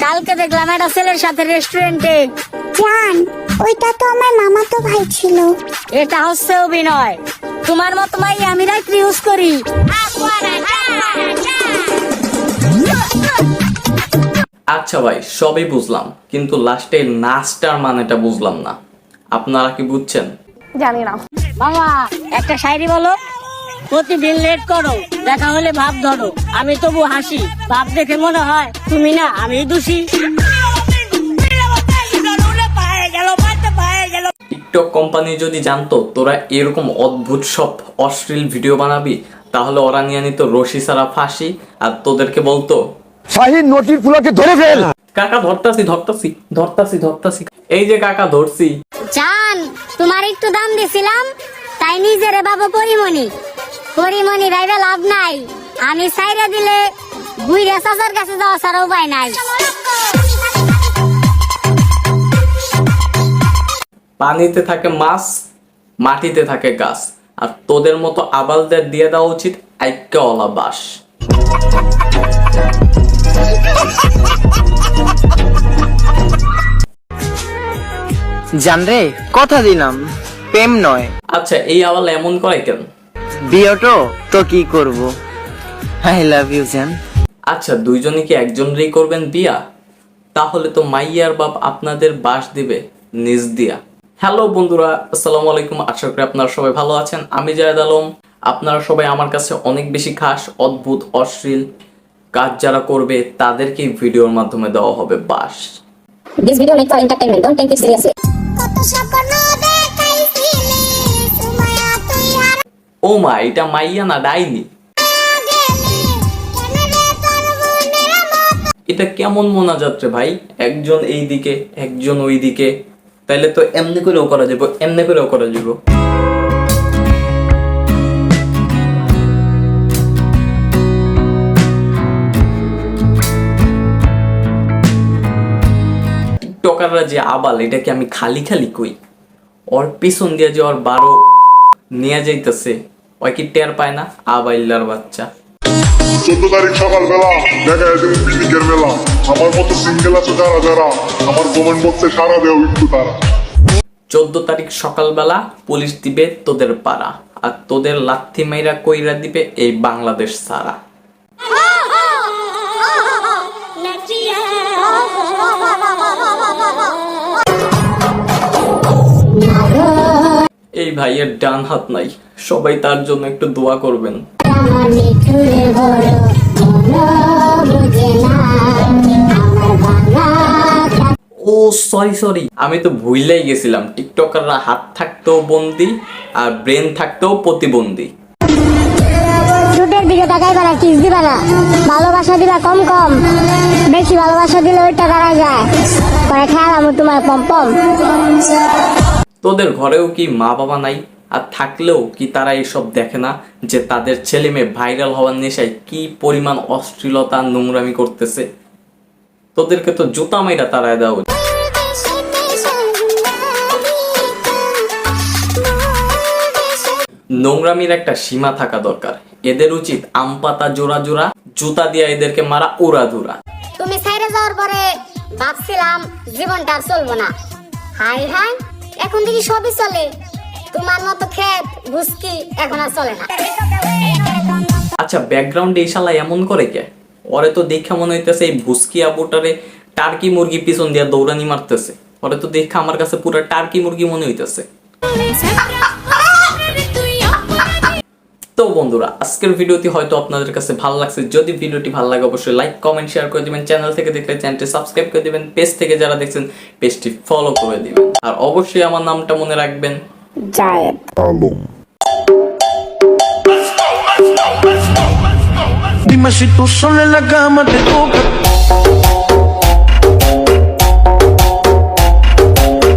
কালকে দেখলাম একটা ছেলের সাথে রেস্টুরেন্টে। জান, ওইটা তো আমার মামাতো ভাই ছিল। এটা হচ্ছে অভিনয়। তোমার মতো মাই আমি রাইট ইউজ করি। আচ্ছা ভাই, সবই বুঝলাম, কিন্তু লাস্টে নাচটার মানেটা বুঝলাম না। আপনারা কি বুঝছেন? জানি না। মামা একটা শায়রি বলো। প্রতিদিন লেট করো, দেখা হলে ভাব ধরো, আমি তবু হাসি, ভাব দেখে মনে হয় তুমি না আমি দোষী। টিকটক কোম্পানি যদি জানতো তোরা এরকম অদ্ভুত সব অশ্লীল ভিডিও বানাবি, তাহলে ওরা নিয়ে নিত রশি ছাড়া ফাঁসি, আর তোদেরকে বলতো শাহিন নটির ফুলাকে ধরে ফেল। কাকা ধরতাছি ধরতাছি ধরতাছি ধরতাছি, এই যে কাকা ধরছি। জান, তোমার একটু দাম দিছিলাম, তাই নিজেরে বাবা পরিমণি পরিমণি ভাইরা লাভ নাই। আমি সাইরা দিলে বুইরা চাচার কাছে যাওয়া ছাড়া উপায় নাই। পানিতে থাকে মাছ, মাটিতে থাকে গাছ, আর তোদের মতো আবালদের দিয়ে দেওয়া উচিত আইক্যওয়ালা বাস। জানরে কথা দিলাম, প্রেম নয়। আচ্ছা, এই আবাল এমন করে কেন? বিয়েটো তো কি করব, আই লাভ ইউ জান। আচ্ছা, দুইজনে কি একজনেরই করবেন বিয়া? তাহলে তো মাইয়ার বাপ আপনাদের বাস দিবে নিজ দিয়া। হ্যালো বন্ধুরা, আসসালামু আলাইকুম। আশা করি আপনারা সবাই ভালো আছেন। আমি জায়েদ আলম। আপনারা সবাই আমার কাছে অনেক বেশি খাস। অদ্ভুত অশ্লীল কাজ যারা করবে তাদেরকে ভিডিওর মাধ্যমে দেওয়া হবে বাস। This video made for entertainment. Don't take it seriously. ও মা, এটা মাইয়া না ডাইনি? এটা কেমন মোনাজাত রে ভাই? একজন এই দিকে একজন ওই দিকে, তাইলে তো এমনি করেও করা যাবে, এমনি করেও করা যাবে। টিকটকাররা যে আবাল, এটা কি আমি খালি খালি কই? ওর পিছন দিয়ে যে ওর 12 নিয়ে যাইতেছে, ওই কি টের পায় না? আবাইল্লার বাচ্চা। 14 তারিখ সকালবেলা দেখা যায় পিকনিকের মেলা। আমার মতো সিঙ্গেল আছে যারা যারা, আমার কমেন্ট বক্সে সারা দেও একটু তারা। 14 তারিখ সকালবেলা পুলিশ দিবে তোদের পাড়া, আর তোদের লাথি মাইরা কইরা দিবে এই বাংলাদেশ সারা। এই ভাইয়ের ডান হাত নাই, সবাই তার জন্য একটু দোয়া করবেন। ও সরি, আমি তো ভুলেই গেছিলাম, টিকটকাররা হাত থাকতেও বন্দি আর ব্রেন থাকতেও প্রতিবন্ধী। ঠোঁটের দিকে তাকাইবা না, কিস দিবা না, ভালোবাসা দিবা কম কম, বেশি ভালোবাসা দিলে ওইটা দাঁড়া যায় পরে খেয়াল তোমার পম পম। তোদের ঘরেও কি মা বাবা নাই? আর থাকলেও কি তারা এইসব দেখে না যে তাদের ছেলে মেয়ে ভাইরাল হওয়ার নেশায় কি পরিমাণ অশ্লীলতা নোংরামি করতেছে? তোদেরকে তো জুতা মাইরা তাড়ায় দেওয়া উচিত। নোংরামির একটা সীমা থাকা দরকার। এদের উচিত আম পাতা জোড়া জোড়া, জুতা দিয়ে এদেরকে মারা উড়া ধুরা। তুমি সাইরে যাওয়ার পরে ভাবছিলাম জীবনটা আর চলবো না। হাই হাই, এখন দেখি সবই চলে। তোমার মতো খেত বুঝকি এখন আর চলে না। আচ্ছা, ব্যাকগ্রাউন্ডে এই শালা এমন করে কে? ওরে তো দেখা মনে হইতেছে এই ভুসকি আবুটারে টার্কি মুরগি পিছন দিয়ে দৌড়ানি মারতেছে। ওরে তো দেখা আমার কাছে পুরো টার্কি মুরগি মনে হইতেছে। তো বন্ধুরা, আজকের ভিডিওটি হয়তো আপনাদের কাছে ভালো লাগছে। যদি ভিডিওটি ভালো লাগে অবশ্যই লাইক কমেন্ট শেয়ার করে দিবেন। চ্যানেল থেকে দেখলে চ্যানেলটি সাবস্ক্রাইব করে দিবেন। পেজ থেকে যারা দেখছেন পেজটি ফলো করে দিবেন। আর অবশ্যই আমার নামটা মনে রাখবেন, জায়েদ Alam. Dime si tú sola en la cama te toca.